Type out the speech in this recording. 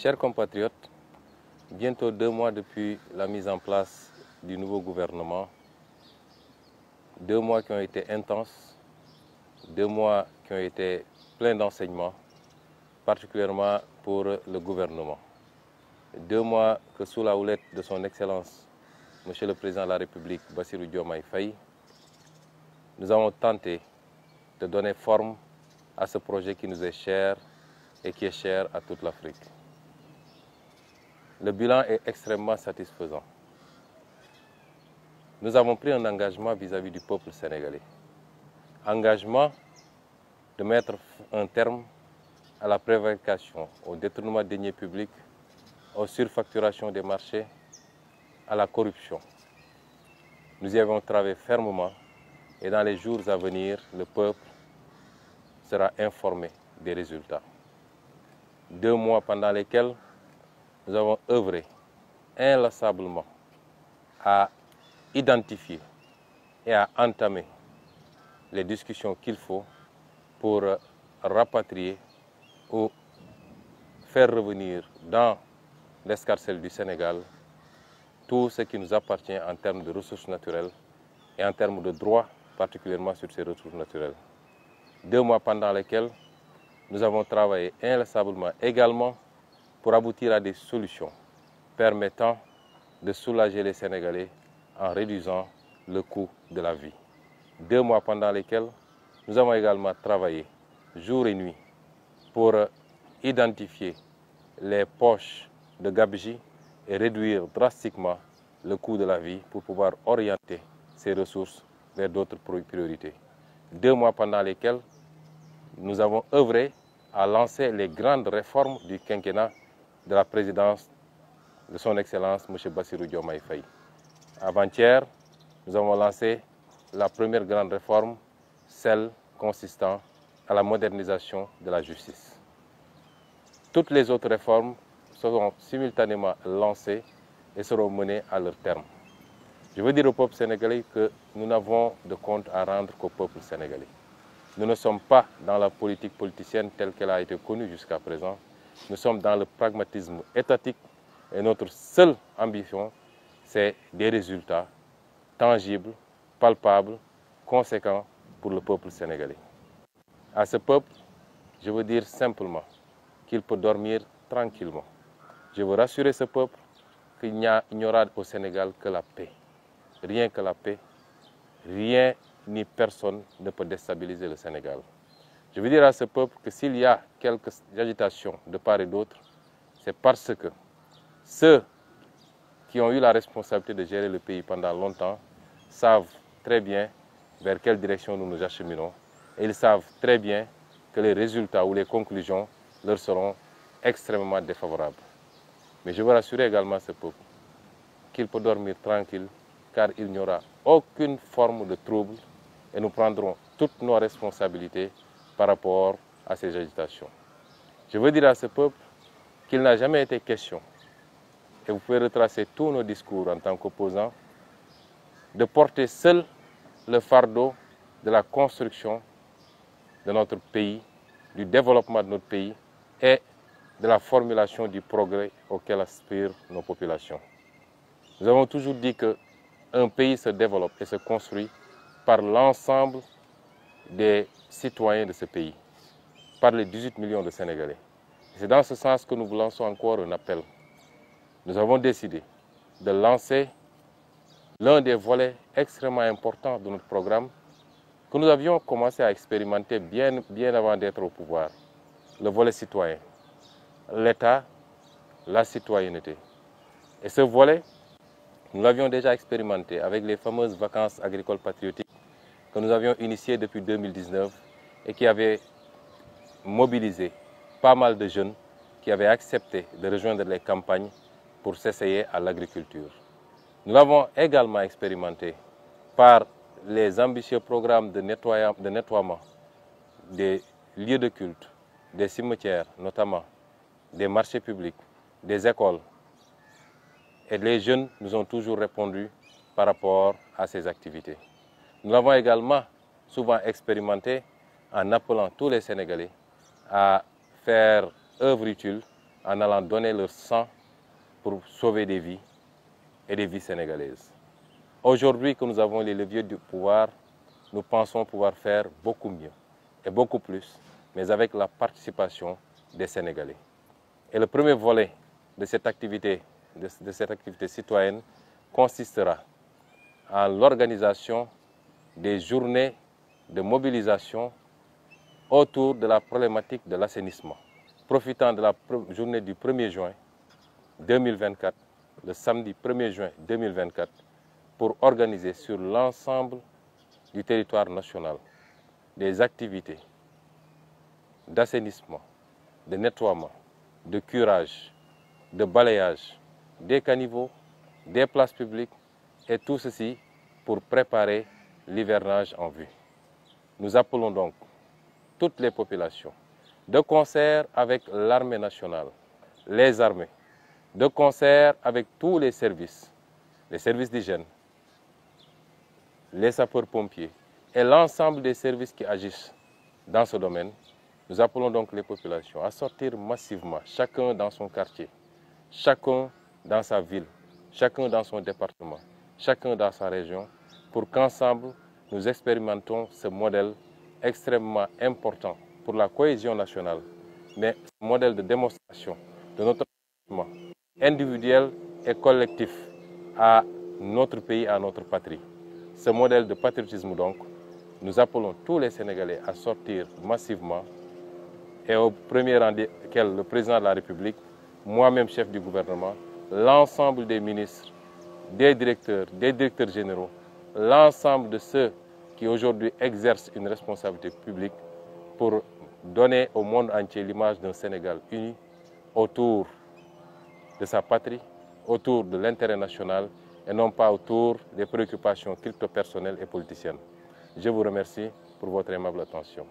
Chers compatriotes, bientôt 2 mois depuis la mise en place du nouveau gouvernement, 2 mois qui ont été intenses, 2 mois qui ont été pleins d'enseignements, particulièrement pour le gouvernement. 2 mois que sous la houlette de son Excellence, Monsieur le Président de la République, Bassirou Diomaye Faye, nous avons tenté de donner forme à ce projet qui nous est cher et qui est cher à toute l'Afrique. Le bilan est extrêmement satisfaisant. Nous avons pris un engagement vis-à-vis du peuple sénégalais. Engagement de mettre un terme à la prévarication, au détournement des deniers publics, aux surfacturations des marchés, à la corruption. Nous y avons travaillé fermement et dans les jours à venir, le peuple sera informé des résultats. 2 mois pendant lesquels nous avons œuvré inlassablement à identifier et à entamer les discussions qu'il faut pour rapatrier ou faire revenir dans l'escarcelle du Sénégal tout ce qui nous appartient en termes de ressources naturelles et en termes de droits, particulièrement sur ces ressources naturelles. 2 mois pendant lesquels nous avons travaillé inlassablement également pour aboutir à des solutions permettant de soulager les Sénégalais en réduisant le coût de la vie. 2 mois pendant lesquels nous avons également travaillé jour et nuit pour identifier les poches de gabegie et réduire drastiquement le coût de la vie pour pouvoir orienter ces ressources vers d'autres priorités. 2 mois pendant lesquels nous avons œuvré à lancer les grandes réformes du quinquennat de la présidence de son Excellence, M. Bassirou Diomaye Faye. Avant-hier, nous avons lancé la première grande réforme, celle consistant à la modernisation de la justice. Toutes les autres réformes seront simultanément lancées et seront menées à leur terme. Je veux dire au peuple sénégalais que nous n'avons de compte à rendre qu'au peuple sénégalais. Nous ne sommes pas dans la politique politicienne telle qu'elle a été connue jusqu'à présent. Nous sommes dans le pragmatisme étatique et notre seule ambition, c'est des résultats tangibles, palpables, conséquents pour le peuple sénégalais. À ce peuple, je veux dire simplement qu'il peut dormir tranquillement. Je veux rassurer ce peuple qu'il n'y aura au Sénégal que la paix. Rien que la paix, rien ni personne ne peut déstabiliser le Sénégal. Je veux dire à ce peuple que s'il y a quelques agitations de part et d'autre, c'est parce que ceux qui ont eu la responsabilité de gérer le pays pendant longtemps savent très bien vers quelle direction nous nous acheminons et ils savent très bien que les résultats ou les conclusions leur seront extrêmement défavorables. Mais je veux rassurer également ce peuple qu'il peut dormir tranquille car il n'y aura aucune forme de trouble et nous prendrons toutes nos responsabilités par rapport à ces agitations. Je veux dire à ce peuple qu'il n'a jamais été question, et vous pouvez retracer tous nos discours en tant qu'opposants, de porter seul le fardeau de la construction de notre pays, du développement de notre pays et de la formulation du progrès auquel aspirent nos populations. Nous avons toujours dit qu'un pays se développe et se construit par l'ensemble des citoyens de ce pays, par les 18 millions de Sénégalais. C'est dans ce sens que nous vous lançons encore un appel. Nous avons décidé de lancer l'un des volets extrêmement importants de notre programme que nous avions commencé à expérimenter bien avant d'être au pouvoir, le volet citoyen, l'État, la citoyenneté. Et ce volet, nous l'avions déjà expérimenté avec les fameuses vacances agricoles patriotiques que nous avions initiées depuis 2019 et qui avaient mobilisé pas mal de jeunes qui avaient accepté de rejoindre les campagnes pour s'essayer à l'agriculture. Nous l'avons également expérimenté par les ambitieux programmes de nettoiement des lieux de culte, des cimetières notamment, des marchés publics, des écoles. Et les jeunes nous ont toujours répondu par rapport à ces activités. Nous l'avons également souvent expérimenté en appelant tous les Sénégalais à faire œuvre utile en allant donner leur sang pour sauver des vies et des vies sénégalaises. Aujourd'hui que nous avons les leviers du pouvoir, nous pensons pouvoir faire beaucoup mieux et beaucoup plus, mais avec la participation des Sénégalais. Et le premier volet de cette activité citoyenne consistera en l'organisation des journées de mobilisation autour de la problématique de l'assainissement. Profitant de la journée du 1er juin 2024, le samedi 1er juin 2024, pour organiser sur l'ensemble du territoire national des activités d'assainissement, de nettoiement, de curage, de balayage des caniveaux, des places publiques et tout ceci pour préparer l'hivernage en vue. Nous appelons donc toutes les populations, de concert avec l'armée nationale, les armées, de concert avec tous les services d'hygiène, les sapeurs-pompiers et l'ensemble des services qui agissent dans ce domaine. Nous appelons donc les populations à sortir massivement, chacun dans son quartier, chacun dans sa ville, chacun dans son département, chacun dans sa région, pour qu'ensemble nous expérimentons ce modèle extrêmement important pour la cohésion nationale, mais ce modèle de démonstration de notre engagement individuel et collectif à notre pays, à notre patrie. Ce modèle de patriotisme donc, nous appelons tous les Sénégalais à sortir massivement et au premier rang desquels le président de la République, moi-même chef du gouvernement, l'ensemble des ministres, des directeurs généraux, l'ensemble de ceux qui aujourd'hui exercent une responsabilité publique pour donner au monde entier l'image d'un Sénégal uni autour de sa patrie, autour de l'intérêt national et non pas autour des préoccupations crypto-personnelles et politiciennes. Je vous remercie pour votre aimable attention.